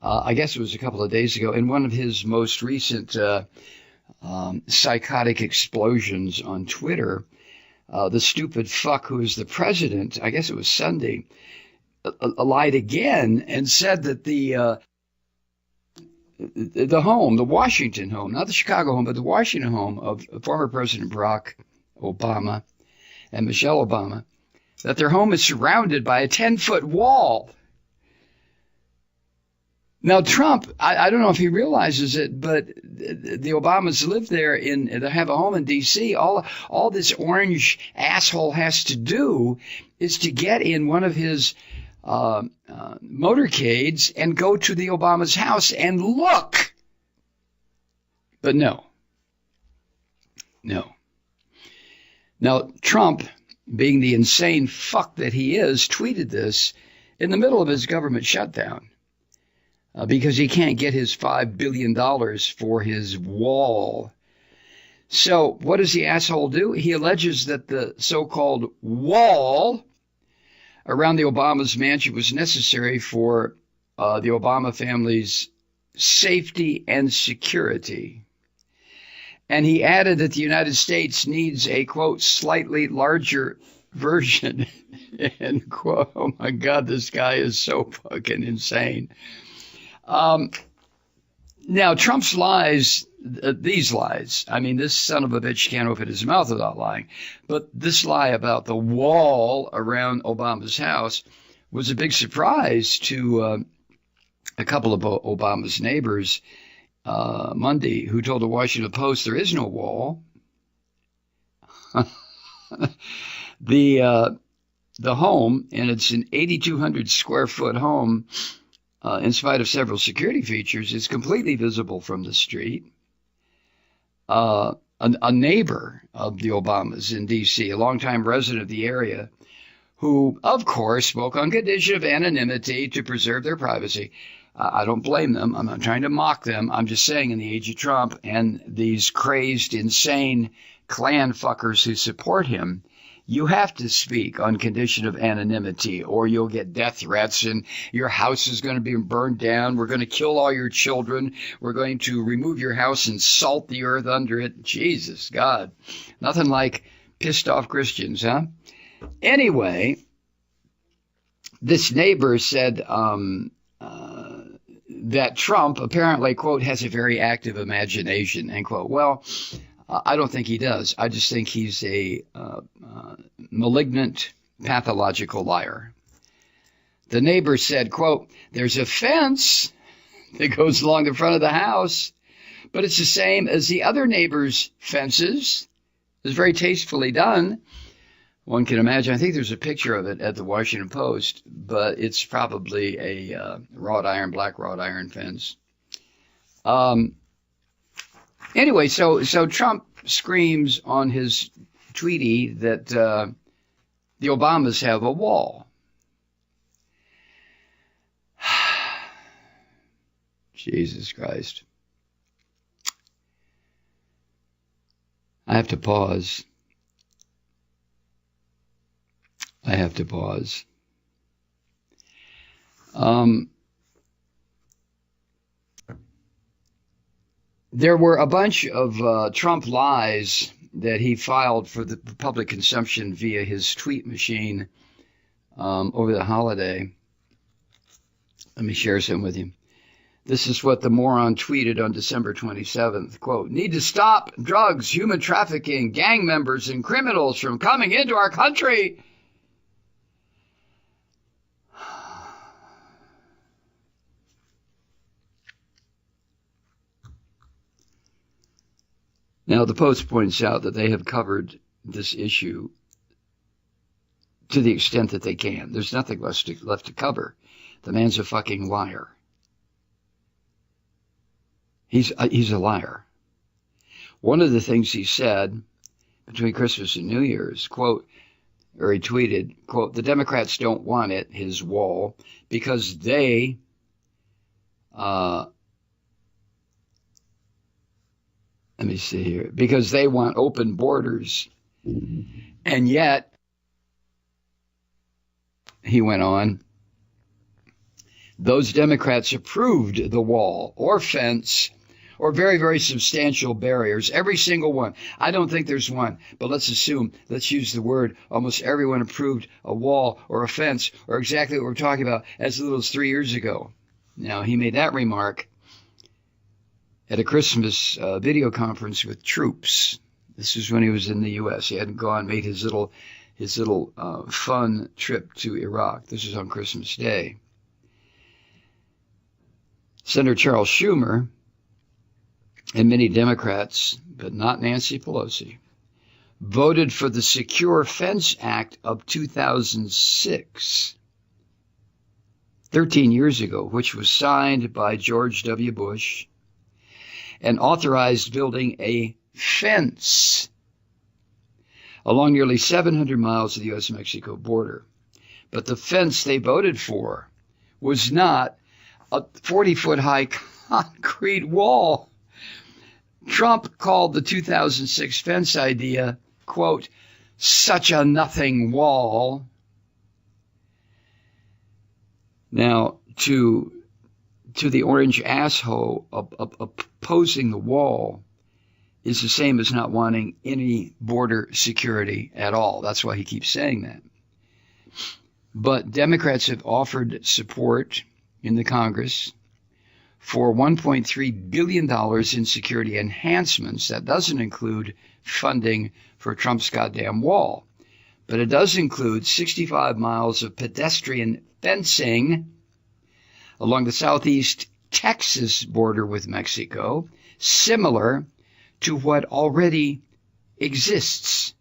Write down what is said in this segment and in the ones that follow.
I guess it was a couple of days ago, in one of his most recent psychotic explosions on Twitter, the stupid fuck who is the president, I guess it was Sunday, lied again and said that the home, the Washington home, not the Chicago home, but the Washington home of former President Barack Obama and Michelle Obama, that their home is surrounded by a 10-foot wall. Now, Trump, I don't know if he realizes it, but the Obamas live there they have a home in D.C. All this orange asshole has to do is to get in one of his motorcades and go to the Obama's house and look. But no. Now, Trump, being the insane fuck that he is, tweeted this in the middle of his government shutdown. Because he can't get his $5 billion for his wall. So what does the asshole do? He alleges that the so-called wall around the Obama's mansion was necessary for the Obama family's safety and security. And he added that the United States needs a, quote, slightly larger version, end quote. Oh, my God, this guy is so fucking insane. Now, Trump's lies, these lies, I mean, this son of a bitch can't open his mouth without lying, but this lie about the wall around Obama's house was a big surprise to a couple of Obama's neighbors Monday, who told the Washington Post there is no wall. The home, and it's an 8,200 square foot home, in spite of several security features, is completely visible from the street. A neighbor of the Obamas in D.C., a longtime resident of the area, who, of course, spoke on condition of anonymity to preserve their privacy. I don't blame them. I'm not trying to mock them. I'm just saying, in the age of Trump and these crazed, insane Klan fuckers who support him, you have to speak on condition of anonymity, or you'll get death threats and your house is going to be burned down. We're going to kill all your children. We're going to remove your house and salt the earth under it. Jesus, God. Nothing like pissed off Christians, huh? Anyway, this neighbor said that Trump apparently, quote, has a very active imagination, end quote. Well, I don't think he does. I just think he's a malignant, pathological liar. The neighbor said, quote, there's a fence that goes along the front of the house, but it's the same as the other neighbor's fences. It's very tastefully done. One can imagine. I think there's a picture of it at the Washington Post, but it's probably a black wrought iron fence. Anyway, so Trump screams on his tweety that the Obamas have a wall. Jesus Christ. I have to pause. There were a bunch of Trump lies that he filed for the public consumption via his tweet machine over the holiday. Let me share some with you. This is what the moron tweeted on December 27th. Quote, need to stop drugs, human trafficking, gang members, and criminals from coming into our country. Now, the Post points out that they have covered this issue to the extent that they can. There's nothing left to cover. The man's a fucking liar. He's a liar. One of the things he said between Christmas and New Year's, quote, or he tweeted, quote, the Democrats don't want it, his wall, because they let me see here, because they want open borders. And yet, he went on, Those Democrats approved the wall or fence or very, very substantial barriers, every single one. I don't think there's one, but let's use the word, almost everyone approved a wall or a fence or exactly what we're talking about as little as 3 years ago. Now, he made that remark at a Christmas video conference with troops. This is when he was in the U.S. He hadn't made his little fun trip to Iraq. This is on Christmas Day. Senator Charles Schumer and many Democrats, but not Nancy Pelosi, voted for the Secure Fence Act of 2006, 13 years ago, which was signed by George W. Bush and authorized building a fence along nearly 700 miles of the U.S.-Mexico border. But the fence they voted for was not a 40-foot-high concrete wall. Trump called the 2006 fence idea, quote, such a nothing wall. Now, to the orange asshole, opposing the wall is the same as not wanting any border security at all. That's why he keeps saying that. But Democrats have offered support in the Congress for $1.3 billion in security enhancements. That doesn't include funding for Trump's goddamn wall, but it does include 65 miles of pedestrian fencing along the southeast Texas border with Mexico, similar to what already exists.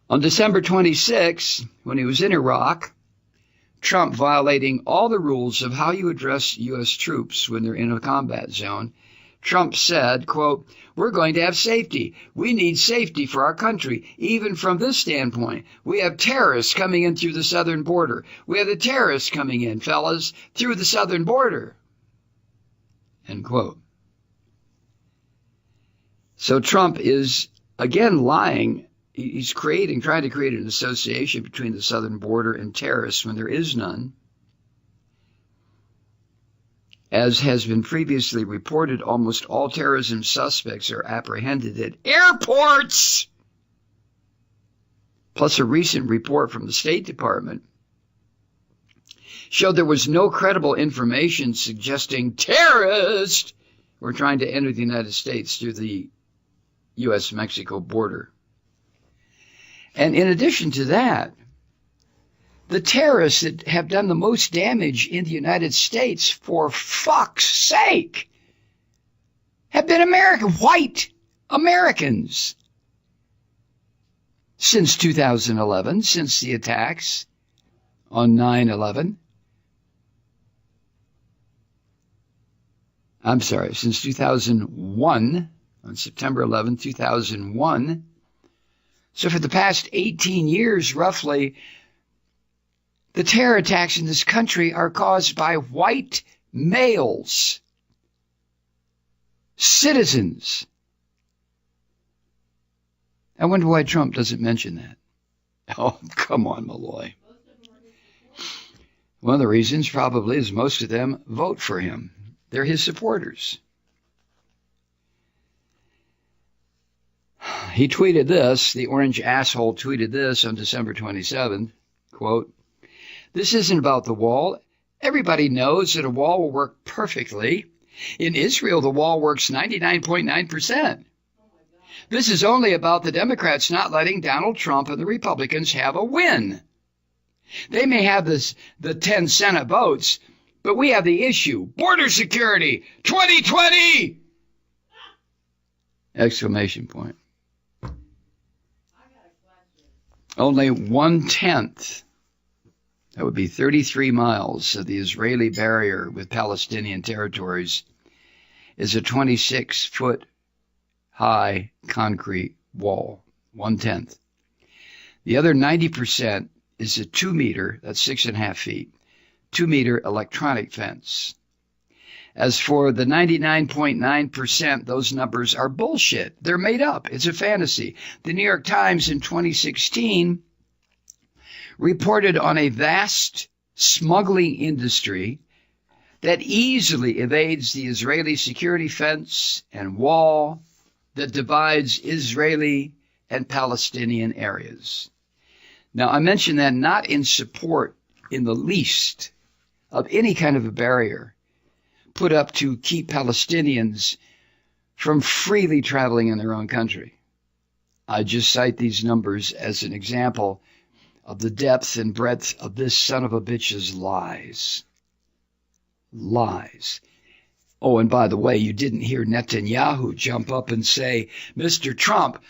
On December 26, when he was in Iraq, Trump, violating all the rules of how you address U.S. troops when they're in a combat zone, Trump said, quote, we're going to have safety. We need safety for our country, even from this standpoint. We have terrorists coming in through the southern border. We have the terrorists coming in, fellas, through the southern border. End quote. So Trump is, again, lying. He's trying to create an association between the southern border and terrorists when there is none. As has been previously reported, almost all terrorism suspects are apprehended at airports. Plus, a recent report from the State Department showed there was no credible information suggesting terrorists were trying to enter the United States through the U.S.-Mexico border. And in addition to that, the terrorists that have done the most damage in the United States, for fuck's sake, have been white Americans since 2011, since the attacks on 9/11. I'm sorry, since 2001, on September 11, 2001. So for the past 18 years, roughly, the terror attacks in this country are caused by white males, citizens. I wonder why Trump doesn't mention that. Oh, come on, Malloy. One of the reasons probably is most of them vote for him. They're his supporters. He tweeted this, the orange asshole tweeted this on December 27th, quote, this isn't about the wall. Everybody knows that a wall will work perfectly. In Israel, the wall works 99.9%. This is only about the Democrats not letting Donald Trump and the Republicans have a win. They may have the 10 Senate votes, but we have the issue. Border security, 2020! Exclamation point. Only 1/10, that would be 33 miles of the Israeli barrier with Palestinian territories, is a 26-foot high concrete wall, 1/10. The other 90% is a 2-meter, that's 6.5 feet, 2-meter electronic fence. As for the 99.9%, those numbers are bullshit. They're made up. It's a fantasy. The New York Times in 2016 reported on a vast smuggling industry that easily evades the Israeli security fence and wall that divides Israeli and Palestinian areas. Now, I mention that not in support in the least of any kind of a barrier put up to keep Palestinians from freely traveling in their own country. I just cite these numbers as an example of the depth and breadth of this son of a bitch's lies. Lies. Oh, and by the way, you didn't hear Netanyahu jump up and say, Mr. Trump,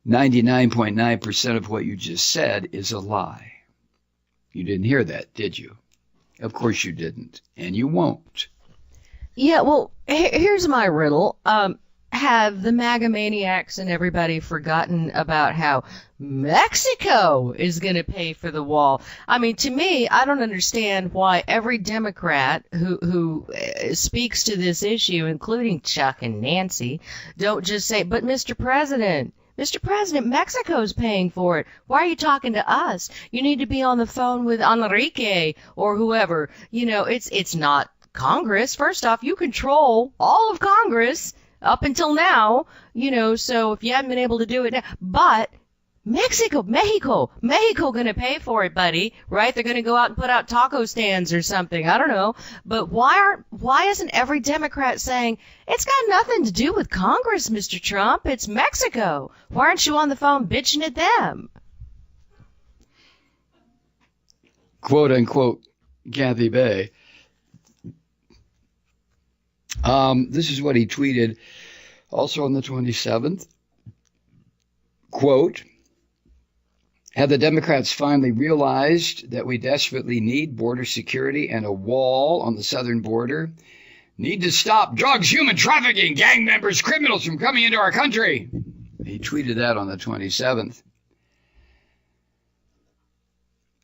99.9% of what you just said is a lie. You didn't hear that, did you? Of course you didn't, and you won't. Yeah, well, here's my riddle. Have the MAGA maniacs and everybody forgotten about how Mexico is going to pay for the wall? I mean, to me, I don't understand why every Democrat who speaks to this issue, including Chuck and Nancy, don't just say, but Mr. President, Mexico's paying for it. Why are you talking to us? You need to be on the phone with Enrique or whoever. You know, it's not Congress. First off, you control all of Congress up until now, you know, so if you haven't been able to do it now, but Mexico going to pay for it, buddy, right? They're going to go out and put out taco stands or something. I don't know. But why isn't every Democrat saying, it's got nothing to do with Congress, Mr. Trump. It's Mexico. Why aren't you on the phone bitching at them? Quote unquote, Kathy Bay. This is what he tweeted also on the 27th. Quote, have the Democrats finally realized that we desperately need border security and a wall on the southern border? Need to stop drugs, human trafficking, gang members, criminals from coming into our country. He tweeted that on the 27th.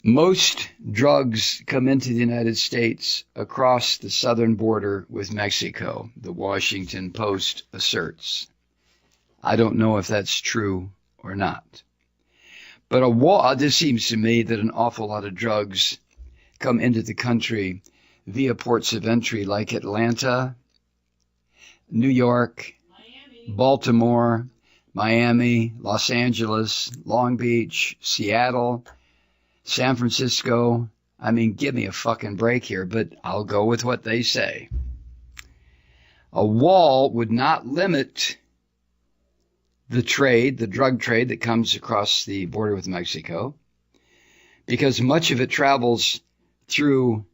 Most drugs come into the United States across the southern border with Mexico, the Washington Post asserts. I don't know if that's true or not. But a wall, this seems to me that an awful lot of drugs come into the country via ports of entry like Atlanta, New York, Baltimore, Miami, Los Angeles, Long Beach, Seattle, San Francisco. I mean, give me a fucking break here, but I'll go with what they say. A wall would not limit the trade, the drug trade that comes across the border with Mexico, because much of it travels through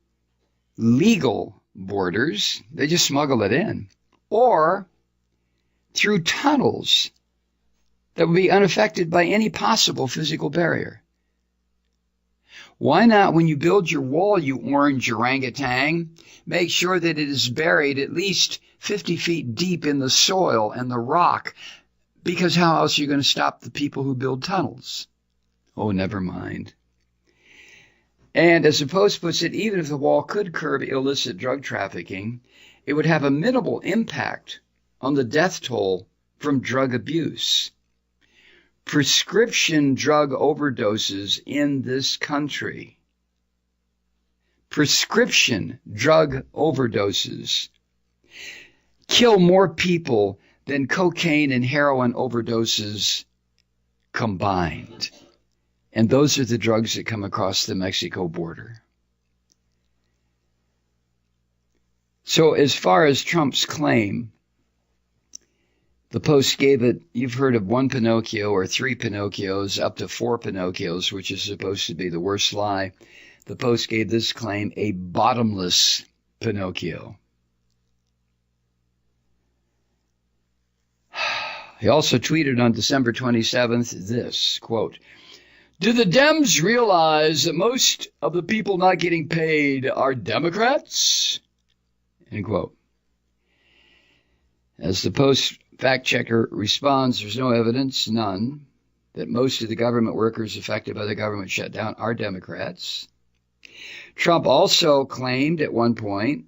legal borders. They just smuggle it in, or through tunnels that would be unaffected by any possible physical barrier. Why not, when you build your wall, you orange orangutan, make sure that it is buried at least 50 feet deep in the soil and the rock? Because how else are you going to stop the people who build tunnels? Oh, never mind. And as the Post puts it, even if the wall could curb illicit drug trafficking, it would have a minimal impact on the death toll from drug abuse. Prescription drug overdoses in this country, prescription drug overdoses, kill more people than cocaine and heroin overdoses combined. And those are the drugs that come across the Mexico border. So as far as Trump's claim, the Post gave it, you've heard of one Pinocchio or three Pinocchios, up to four Pinocchios, which is supposed to be the worst lie. The Post gave this claim a bottomless Pinocchio. He also tweeted on December 27th this, quote, do the Dems realize that most of the people not getting paid are Democrats? End quote. As the Post fact-checker responds, there's no evidence, none, that most of the government workers affected by the government shutdown are Democrats. Trump also claimed at one point,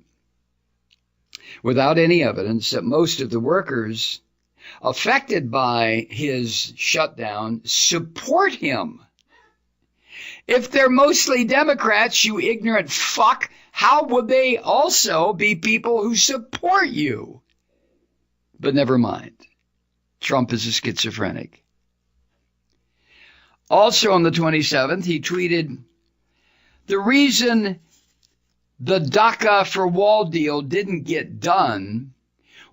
without any evidence, that most of the workers affected by his shutdown support him. If they're mostly Democrats, you ignorant fuck, how would they also be people who support you? But never mind. Trump is a schizophrenic. Also on the 27th, he tweeted, the reason the DACA for wall deal didn't get done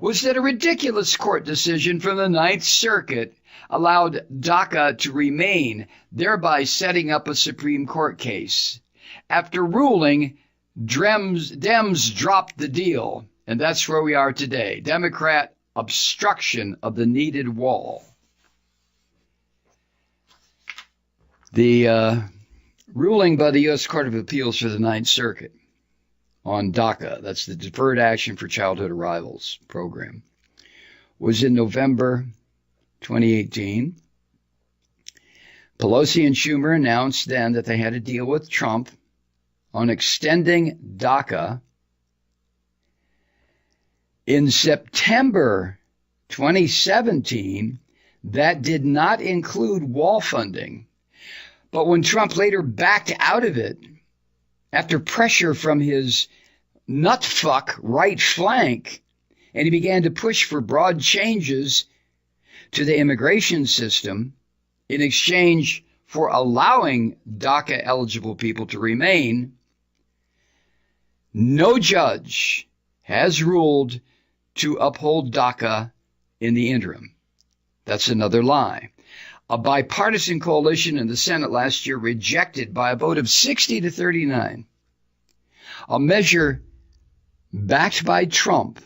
was that a ridiculous court decision from the Ninth Circuit allowed DACA to remain, thereby setting up a Supreme Court case. After ruling, Dems dropped the deal, and that's where we are today. Democrat obstruction of the needed wall. The ruling by the U.S. Court of Appeals for the Ninth Circuit on DACA, that's the Deferred Action for Childhood Arrivals program, was in November 2018. Pelosi and Schumer announced then that they had a deal with Trump on extending DACA. In September 2017, that did not include wall funding. But when Trump later backed out of it, after pressure from his nutfuck right flank, and he began to push for broad changes to the immigration system in exchange for allowing DACA-eligible people to remain, no judge has ruled to uphold DACA in the interim. That's another lie. A bipartisan coalition in the Senate last year rejected by a vote of 60 to 39 a measure backed by Trump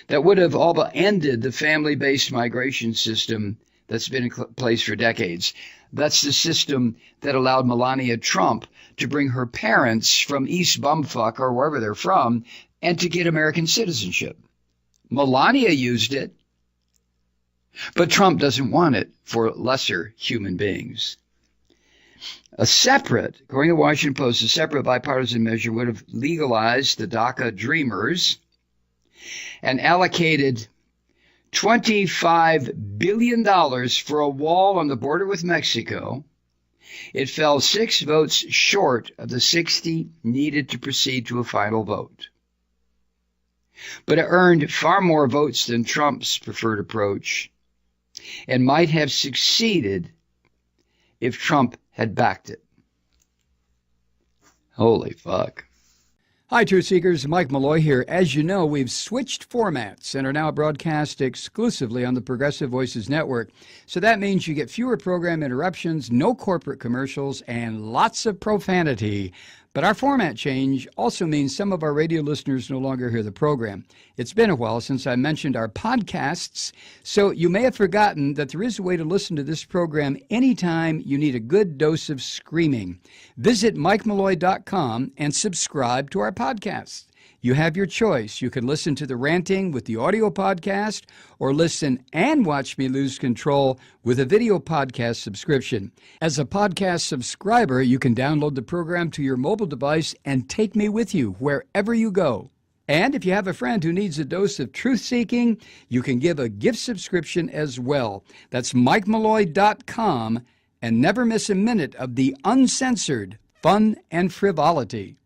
that would have all but ended the family-based migration system that's been in place for decades. That's the system that allowed Melania Trump to bring her parents from East Bumfuck or wherever they're from and to get American citizenship. Melania used it, but Trump doesn't want it for lesser human beings. According to the Washington Post, a separate bipartisan measure would have legalized the DACA dreamers and allocated $25 billion for a wall on the border with Mexico. It fell 6 votes short of the 60 needed to proceed to a final vote. But it earned far more votes than Trump's preferred approach and might have succeeded if Trump had backed it. Holy fuck. Hi, Truth Seekers. Mike Malloy here. As you know, we've switched formats and are now broadcast exclusively on the Progressive Voices Network. So that means you get fewer program interruptions, no corporate commercials, and lots of profanity. But our format change also means some of our radio listeners no longer hear the program. It's been a while since I mentioned our podcasts, so you may have forgotten that there is a way to listen to this program anytime you need a good dose of screaming. Visit MikeMalloy.com and subscribe to our podcasts. You have your choice. You can listen to the ranting with the audio podcast or listen and watch me lose control with a video podcast subscription. As a podcast subscriber, you can download the program to your mobile device and take me with you wherever you go. And if you have a friend who needs a dose of truth-seeking, you can give a gift subscription as well. That's MikeMalloy.com, and never miss a minute of the uncensored fun and frivolity.